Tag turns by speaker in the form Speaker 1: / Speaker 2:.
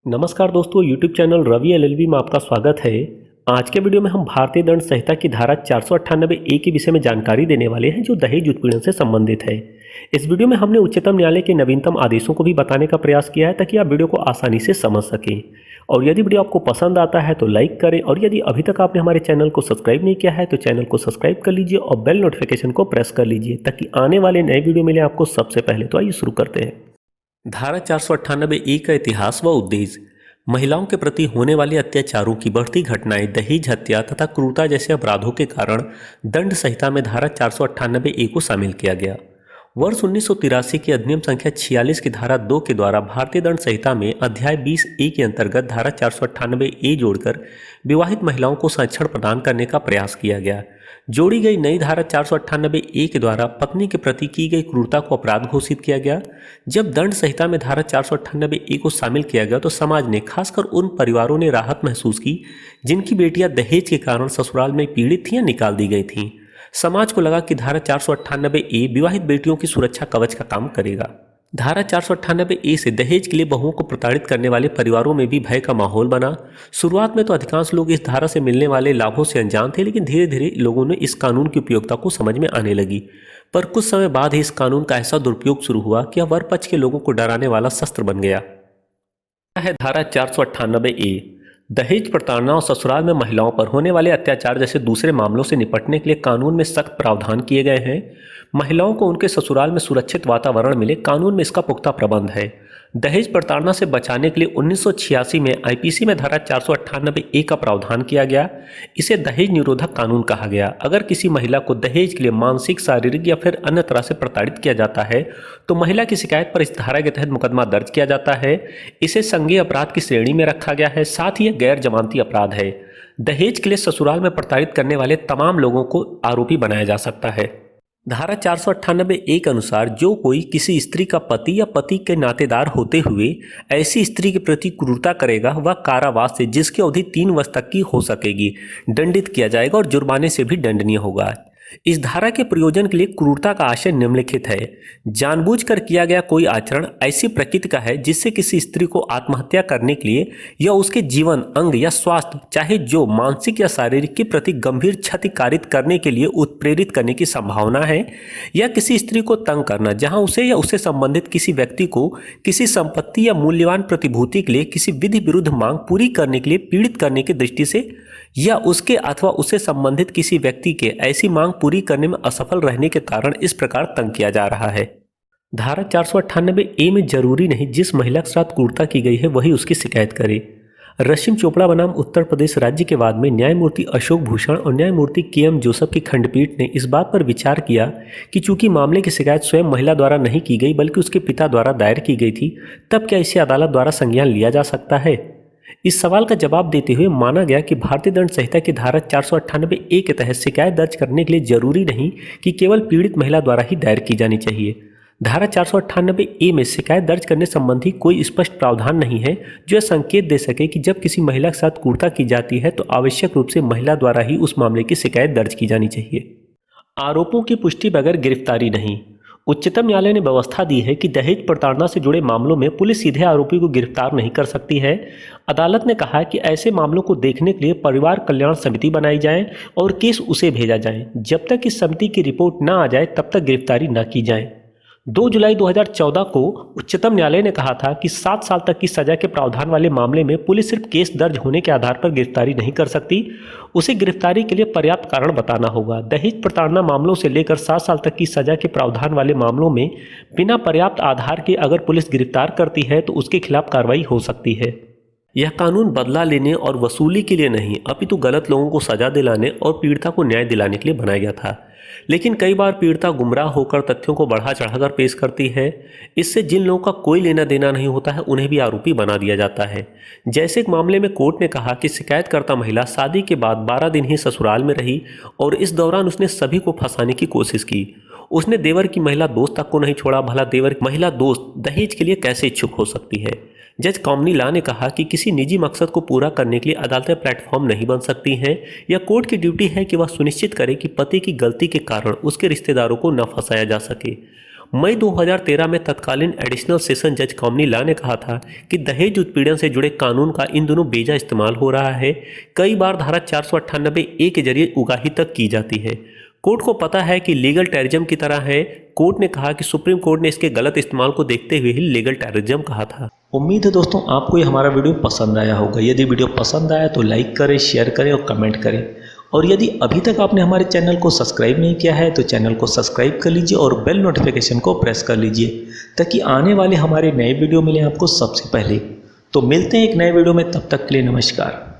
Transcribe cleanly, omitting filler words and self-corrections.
Speaker 1: नमस्कार दोस्तों, YouTube channel Ravi LLB में आपका स्वागत है। आज के वीडियो में हम भारतीय दंड संहिता की धारा 498 ए के विषय में जानकारी देने वाले हैं, जो दहेज उत्पीड़न से संबंधित है। इस वीडियो में हमने उच्चतम न्यायालय के नवीनतम आदेशों को भी बताने का प्रयास किया है, ताकि आप वीडियो को आसानी से समझ सकें। और यदि वीडियो आपको पसंद आता है तो लाइक करें, और यदि अभी तक आपने हमारे चैनल को सब्सक्राइब नहीं किया है तो चैनल को सब्सक्राइब कर लीजिए और बेल नोटिफिकेशन को प्रेस कर लीजिए, ताकि आने वाले नए वीडियो मिले आपको सबसे पहले। तो आइए शुरू करते हैं। धारा 498 ए का इतिहास व उद्देश्य। महिलाओं के प्रति होने वाले अत्याचारों की बढ़ती घटनाएं, दहेज हत्या तथा क्रूरता जैसे अपराधों के कारण दंड संहिता में धारा 498 ए को शामिल किया गया। वर्ष 1983 की अधिनियम संख्या 46 की धारा 2 के द्वारा भारतीय दंड संहिता में अध्याय 20 ए के अंतर्गत धारा 498 ए जोड़कर विवाहित महिलाओं को संरक्षण प्रदान करने का प्रयास किया गया। जोड़ी गई नई धारा 498 ए के द्वारा पत्नी के प्रति की गई क्रूरता को अपराध घोषित किया गया। जब दंड संहिता में धारा 498 ए को शामिल किया गया तो समाज ने, खासकर उन परिवारों ने राहत महसूस की जिनकी बेटियां दहेज के कारण ससुराल में पीड़ित थीं या निकाल दी गई थीं। समाज को लगा कि धारा 498 ए विवाहित बेटियों की सुरक्षा कवच का काम करेगा। धारा 498 ए से दहेज के लिए बहुओं को प्रताड़ित करने वाले परिवारों में भी भय का माहौल बना। शुरुआत में तो अधिकांश लोग इस धारा से मिलने वाले लाभों से अनजान थे, लेकिन धीरे धीरे लोगों ने इस कानून की उपयोगिता को समझ में आने लगी। पर कुछ समय बाद ही इस कानून का ऐसा दुरुपयोग शुरू हुआ कि यह वर पक्ष के लोगों को डराने वाला शस्त्र बन गया। है धारा 498 ए। दहेज, प्रताड़ना और ससुराल में महिलाओं पर होने वाले अत्याचार जैसे दूसरे मामलों से निपटने के लिए कानून में सख्त प्रावधान किए गए हैं। महिलाओं को उनके ससुराल में सुरक्षित वातावरण मिले, कानून में इसका पुख्ता प्रबंध है। दहेज प्रताड़ना से बचाने के लिए 1986 में आईपीसी में धारा 498 ए का प्रावधान किया गया। इसे दहेज निरोधक कानून कहा गया। अगर किसी महिला को दहेज के लिए मानसिक, शारीरिक या फिर अन्य तरह से प्रताड़ित किया जाता है तो महिला की शिकायत पर इस धारा के तहत मुकदमा दर्ज किया जाता है। इसे संज्ञेय अपराध की श्रेणी में रखा गया है। साथ ही यह गैर जमानती अपराध है। दहेज के लिए ससुराल में प्रताड़ित करने वाले तमाम लोगों को आरोपी बनाया जा सकता है। धारा 498 ए के अनुसार जो कोई किसी स्त्री का पति या पति के नातेदार होते हुए ऐसी स्त्री के प्रति क्रूरता करेगा, वह कारावास से, जिसकी अवधि 3 वर्ष तक की हो सकेगी, दंडित किया जाएगा और जुर्माने से भी दंडनीय होगा। इस धारा के प्रयोजन के लिए क्रूरता का आशय निम्नलिखित है। जानबूझकर किया गया कोई आचरण ऐसी प्रकृति का है जिससे किसी स्त्री को आत्महत्या करने के लिए या उसके जीवन, अंग या स्वास्थ्य, चाहे जो मानसिक या शारीरिक, के प्रति गंभीर क्षति कारित करने के लिए उत्प्रेरित करने की संभावना है, या किसी स्त्री को तंग करना जहां उसे या उससे संबंधित किसी व्यक्ति को किसी संपत्ति या मूल्यवान प्रतिभूति के लिए किसी विधि विरुद्ध मांग पूरी करने के लिए पीड़ित करने की दृष्टि से, या उसके अथवा उससे संबंधित किसी व्यक्ति के ऐसी मांग पूरी करने में असफल रहने के कारण इस प्रकार तंग किया जा रहा है। धारा 498 ए में जरूरी नहीं जिस महिला के साथ क्रूरता की गई है वही उसकी शिकायत करे। रश्मि चोपड़ा बनाम उत्तर प्रदेश राज्य के वाद में न्यायमूर्ति अशोक भूषण और न्यायमूर्ति के.एम. जोसेफ की खंडपीठ ने इस बात पर विचार किया कि चूंकि मामले की शिकायत स्वयं महिला द्वारा नहीं की गई बल्कि उसके पिता द्वारा दायर की गई थी, तब क्या इसे अदालत द्वारा संज्ञान लिया जा सकता है। इस सवाल का जवाब देते हुए माना गया कि भारतीय दंड संहिता की धारा 498 ए के तहत शिकायत दर्ज करने के लिए जरूरी नहीं कि केवल पीड़ित महिला द्वारा ही दायर की जानी चाहिए। धारा 498 ए में शिकायत दर्ज करने संबंधी कोई स्पष्ट प्रावधान नहीं है जो यह संकेत दे सके कि जब किसी महिला के साथ क्रूरता की जाती है तो आवश्यक रूप से महिला द्वारा ही उस मामले की शिकायत दर्ज की जानी चाहिए। आरोपों की पुष्टि बगैर गिरफ्तारी नहीं। उच्चतम न्यायालय ने व्यवस्था दी है कि दहेज प्रताड़ना से जुड़े मामलों में पुलिस सीधे आरोपी को गिरफ्तार नहीं कर सकती है। अदालत ने कहा कि ऐसे मामलों को देखने के लिए परिवार कल्याण समिति बनाई जाए और केस उसे भेजा जाए। जब तक इस समिति की रिपोर्ट न आ जाए तब तक गिरफ्तारी न की जाए। 2 जुलाई 2014 को उच्चतम न्यायालय ने कहा था कि 7 साल तक की सजा के प्रावधान वाले मामले में पुलिस सिर्फ केस दर्ज होने के आधार पर गिरफ्तारी नहीं कर सकती, उसे गिरफ्तारी के लिए पर्याप्त कारण बताना होगा। दहेज प्रताड़ना मामलों से लेकर 7 साल तक की सजा के प्रावधान वाले मामलों में बिना पर्याप्त आधार के अगर पुलिस गिरफ्तार करती है तो उसके खिलाफ कार्रवाई हो सकती है। यह कानून बदला लेने और वसूली के लिए नहीं, अपितु गलत लोगों को सजा दिलाने और पीड़िता को न्याय दिलाने के लिए बनाया गया था। लेकिन कई बार पीड़िता गुमराह होकर तथ्यों को बढ़ा चढ़ाकर पेश करती है। इससे जिन लोगों का कोई लेना देना नहीं होता है उन्हें भी आरोपी बना दिया जाता है। जैसे एक मामले में कोर्ट ने कहा कि शिकायतकर्ता महिला शादी के बाद 12 दिन ही ससुराल में रही और इस दौरान उसने सभी को फंसाने की कोशिश की। उसने देवर की महिला दोस्त तक को नहीं छोड़ा, भला देवर की महिला दोस्त दहेज के लिए कैसे इच्छुक हो सकती है। जज कामनी ला ने कहा कि किसी निजी मकसद को पूरा करने के लिए अदालतें प्लेटफॉर्म नहीं बन सकती हैं। यह कोर्ट की ड्यूटी है कि वह सुनिश्चित करे कि पति की गलती के कारण उसके रिश्तेदारों को न फंसाया जा सके। मई 2013 में तत्कालीन एडिशनल सेशन जज कामिनी ला ने कहा था कि दहेज उत्पीड़न से जुड़े कानून का इन दोनों बेजा इस्तेमाल हो रहा है। कई बार धारा 498A के जरिए उगाही तक की जाती है। कोर्ट को पता है कि लीगल टेररिज्म की तरह है। कोर्ट ने कहा कि सुप्रीम कोर्ट ने इसके गलत इस्तेमाल को देखते हुए ही लीगल टेररिज्म कहा था।
Speaker 2: उम्मीद है दोस्तों आपको ये हमारा वीडियो पसंद आया होगा। यदि वीडियो पसंद आया तो लाइक करें, शेयर करें और कमेंट करें। और यदि अभी तक आपने हमारे चैनल को सब्सक्राइब नहीं किया है तो चैनल को सब्सक्राइब कर लीजिए और बेल नोटिफिकेशन को प्रेस कर लीजिए ताकि आने वाले हमारे नए वीडियो मिले आपको सबसे पहले। तो मिलते हैं एक नए वीडियो में, तब तक के लिए नमस्कार।